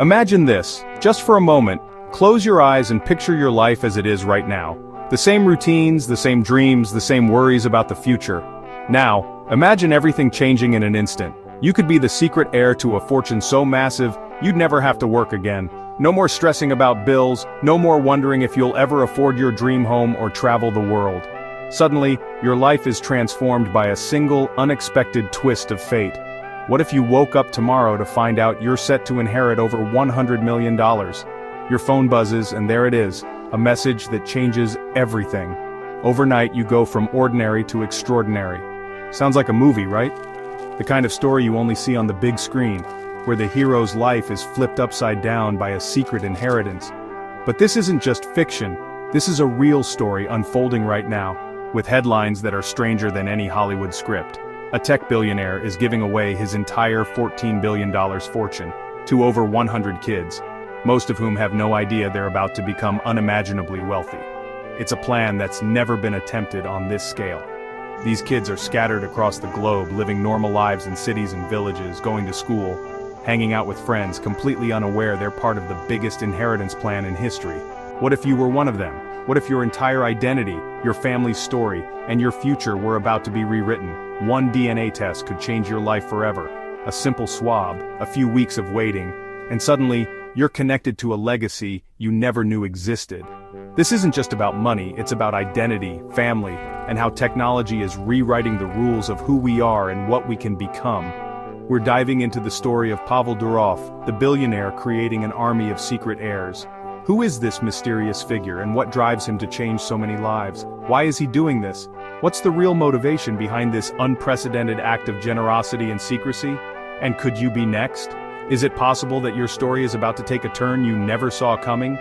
Imagine this, just for a moment, close your eyes and picture your life as it is right now. The same routines, the same dreams, the same worries about the future. Now, imagine everything changing in an instant. You could be the secret heir to a fortune so massive, you'd never have to work again. No more stressing about bills, no more wondering if you'll ever afford your dream home or travel the world. Suddenly, your life is transformed by a single, unexpected twist of fate. What if you woke up tomorrow to find out you're set to inherit over $100 million? Your phone buzzes and there it is, a message that changes everything. Overnight you go from ordinary to extraordinary. Sounds like a movie, right? The kind of story you only see on the big screen, where the hero's life is flipped upside down by a secret inheritance. But this isn't just fiction, this is a real story unfolding right now, with headlines that are stranger than any Hollywood script. A tech billionaire is giving away his entire $14 billion fortune to over 100 kids, most of whom have no idea they're about to become unimaginably wealthy. It's a plan that's never been attempted on this scale. These kids are scattered across the globe, living normal lives in cities and villages, going to school, hanging out with friends, completely unaware they're part of the biggest inheritance plan in history. What if you were one of them? What if your entire identity, your family's story, and your future were about to be rewritten? One DNA test could change your life forever. A simple swab, a few weeks of waiting, and suddenly, you're connected to a legacy you never knew existed. This isn't just about money, it's about identity, family, and how technology is rewriting the rules of who we are and what we can become. We're diving into the story of Pavel Durov, the billionaire creating an army of secret heirs. Who is this mysterious figure and what drives him to change so many lives? Why is he doing this? What's the real motivation behind this unprecedented act of generosity and secrecy? And could you be next? Is it possible that your story is about to take a turn you never saw coming?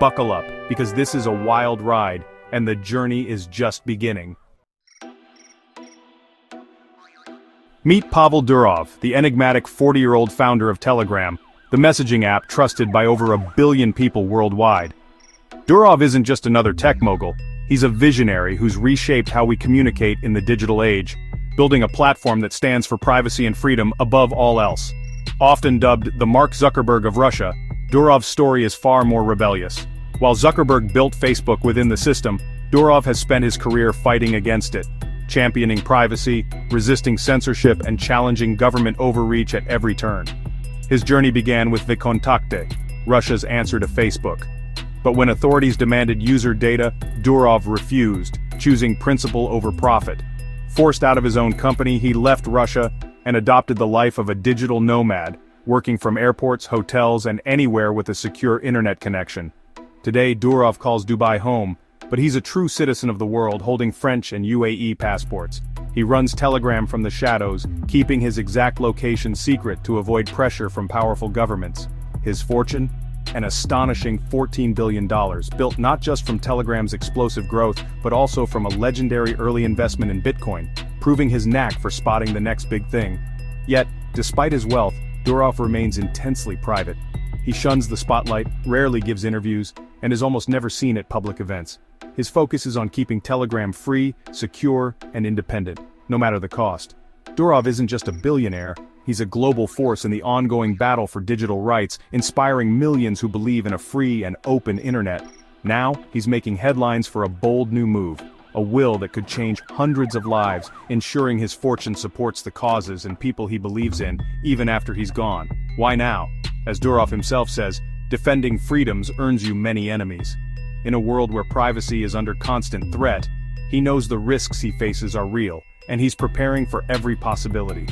Buckle up, because this is a wild ride, and the journey is just beginning. Meet Pavel Durov, the enigmatic 40-year-old founder of Telegram, the messaging app trusted by over 1 billion people worldwide. Durov isn't just another tech mogul, he's a visionary who's reshaped how we communicate in the digital age, building a platform that stands for privacy and freedom above all else. Often dubbed the Mark Zuckerberg of Russia, Durov's story is far more rebellious. While Zuckerberg built Facebook within the system, Durov has spent his career fighting against it, championing privacy, resisting censorship, and challenging government overreach at every turn. His journey began with VKontakte, Russia's answer to Facebook. But when authorities demanded user data, Durov refused, choosing principle over profit. Forced out of his own company, he left Russia and adopted the life of a digital nomad, working from airports, hotels, and anywhere with a secure internet connection. Today, Durov calls Dubai home, but he's a true citizen of the world, holding French and UAE passports. He runs Telegram from the shadows, keeping his exact location secret to avoid pressure from powerful governments. His fortune? An astonishing $14 billion, built not just from Telegram's explosive growth, but also from a legendary early investment in Bitcoin, proving his knack for spotting the next big thing. Yet, despite his wealth, Durov remains intensely private. He shuns the spotlight, rarely gives interviews, and is almost never seen at public events. His focus is on keeping Telegram free, secure, and independent, no matter the cost. Durov isn't just a billionaire, he's a global force in the ongoing battle for digital rights, inspiring millions who believe in a free and open internet. Now, he's making headlines for a bold new move, a will that could change hundreds of lives, ensuring his fortune supports the causes and people he believes in, even after he's gone. Why now? As Durov himself says, defending freedoms earns you many enemies. In a world where privacy is under constant threat, he knows the risks he faces are real, and he's preparing for every possibility.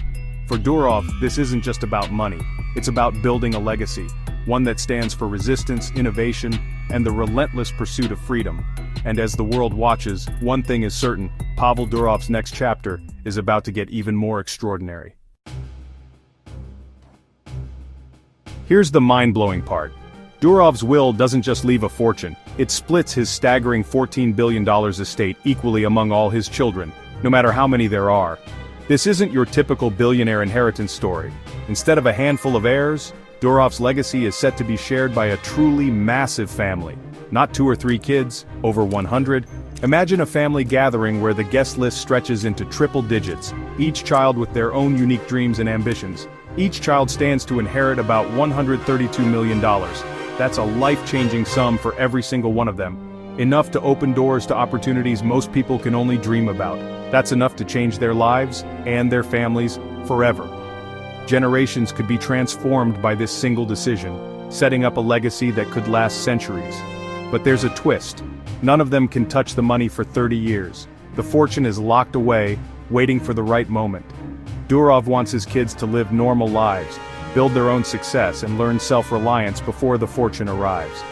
For Durov, this isn't just about money, it's about building a legacy, one that stands for resistance, innovation, and the relentless pursuit of freedom. And as the world watches, one thing is certain, Pavel Durov's next chapter is about to get even more extraordinary. Here's the mind-blowing part. Durov's will doesn't just leave a fortune, it splits his staggering $14 billion estate equally among all his children, no matter how many there are. This isn't your typical billionaire inheritance story. Instead of a handful of heirs, Durov's legacy is set to be shared by a truly massive family. Not 2 or 3 kids, over 100. Imagine a family gathering where the guest list stretches into triple digits, each child with their own unique dreams and ambitions. Each child stands to inherit about $132 million. That's a life-changing sum for every single one of them. Enough to open doors to opportunities most people can only dream about. That's enough to change their lives, and their families, forever. Generations could be transformed by this single decision, setting up a legacy that could last centuries. But there's a twist. None of them can touch the money for 30 years. The fortune is locked away, waiting for the right moment. Durov wants his kids to live normal lives, build their own success, and learn self-reliance before the fortune arrives.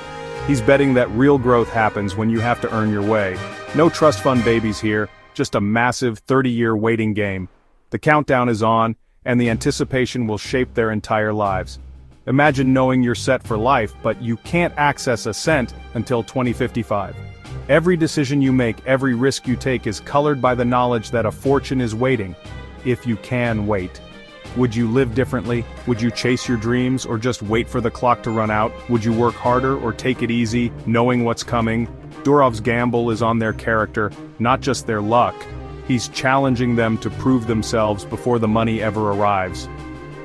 He's betting that real growth happens when you have to earn your way. No trust fund babies here, just a massive 30-year waiting game. The countdown is on, and the anticipation will shape their entire lives. Imagine knowing you're set for life, but you can't access a cent until 2055. Every decision you make, every risk you take is colored by the knowledge that a fortune is waiting, if you can wait. Would you live differently? Would you chase your dreams, or just wait for the clock to run out? Would you work harder, or take it easy, knowing what's coming? Durov's gamble is on their character, not just their luck. He's challenging them to prove themselves before the money ever arrives.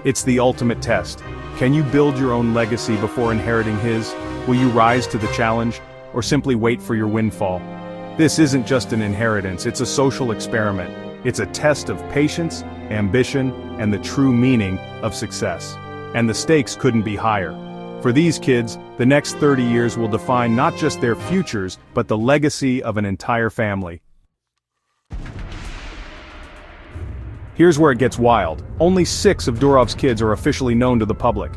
It's the ultimate test. Can you build your own legacy before inheriting his? Will you rise to the challenge, or simply wait for your windfall? This isn't just an inheritance, it's a social experiment. It's a test of patience, ambition, and the true meaning of success. And the stakes couldn't be higher. For these kids, the next 30 years will define not just their futures, but the legacy of an entire family. Here's where it gets wild. Only 6 of Durov's kids are officially known to the public.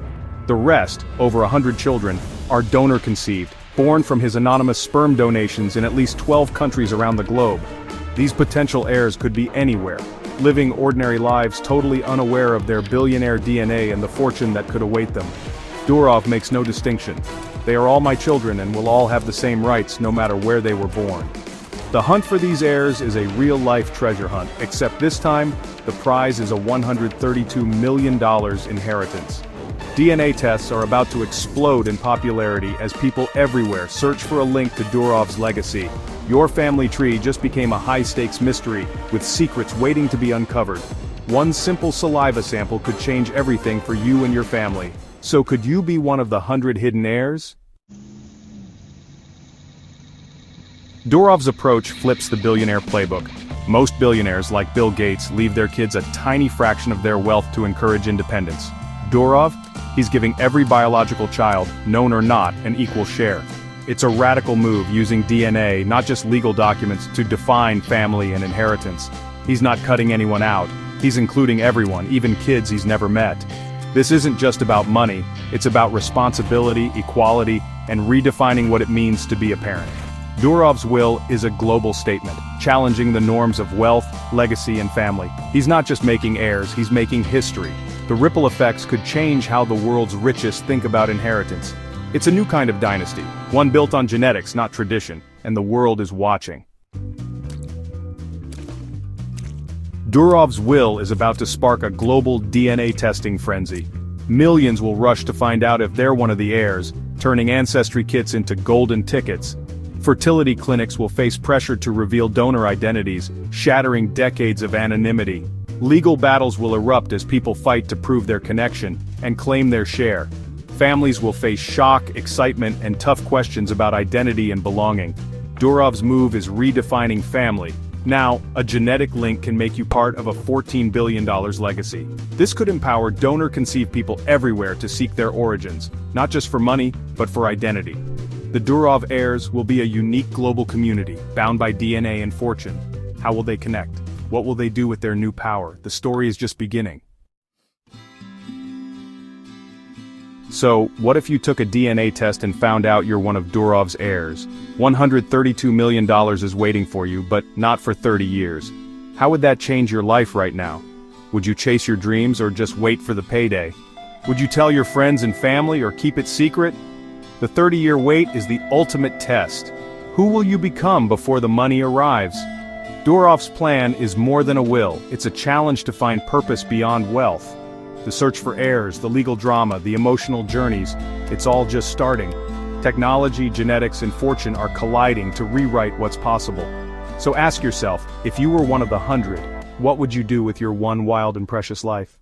The rest, over 100 children, are donor-conceived, born from his anonymous sperm donations in at least 12 countries around the globe. These potential heirs could be anywhere, living ordinary lives totally unaware of their billionaire DNA and the fortune that could await them. Durov makes no distinction. They are all my children and will all have the same rights no matter where they were born. The hunt for these heirs is a real-life treasure hunt, except this time, the prize is a $132 million inheritance. DNA tests are about to explode in popularity as people everywhere search for a link to Durov's legacy. Your family tree just became a high-stakes mystery, with secrets waiting to be uncovered. One simple saliva sample could change everything for you and your family. So could you be one of the 100 hidden heirs? Durov's approach flips the billionaire playbook. Most billionaires, like Bill Gates, leave their kids a tiny fraction of their wealth to encourage independence. Durov? He's giving every biological child, known or not, an equal share. It's a radical move using DNA, not just legal documents, to define family and inheritance. He's not cutting anyone out. He's including everyone, even kids he's never met. This isn't just about money, it's about responsibility, equality, and redefining what it means to be a parent. Durov's will is a global statement, challenging the norms of wealth, legacy, and family. He's not just making heirs, he's making history. The ripple effects could change how the world's richest think about inheritance. It's a new kind of dynasty, one built on genetics, not tradition, and the world is watching. Durov's will is about to spark a global DNA testing frenzy. Millions will rush to find out if they're one of the heirs, turning ancestry kits into golden tickets. Fertility clinics will face pressure to reveal donor identities, shattering decades of anonymity. Legal battles will erupt as people fight to prove their connection and claim their share. Families will face shock, excitement, and tough questions about identity and belonging. Durov's move is redefining family. Now, a genetic link can make you part of a $14 billion legacy. This could empower donor-conceived people everywhere to seek their origins, not just for money, but for identity. The Durov heirs will be a unique global community, bound by DNA and fortune. How will they connect? What will they do with their new power? The story is just beginning. So, what if you took a DNA test and found out you're one of Durov's heirs? $132 million is waiting for you, but not for 30 years. How would that change your life right now? Would you chase your dreams or just wait for the payday? Would you tell your friends and family or keep it secret? The 30-year wait is the ultimate test. Who will you become before the money arrives? Durov's plan is more than a will, it's a challenge to find purpose beyond wealth. The search for heirs, the legal drama, the emotional journeys, it's all just starting. Technology, genetics, and fortune are colliding to rewrite what's possible. So ask yourself, if you were one of the 100, what would you do with your one wild and precious life?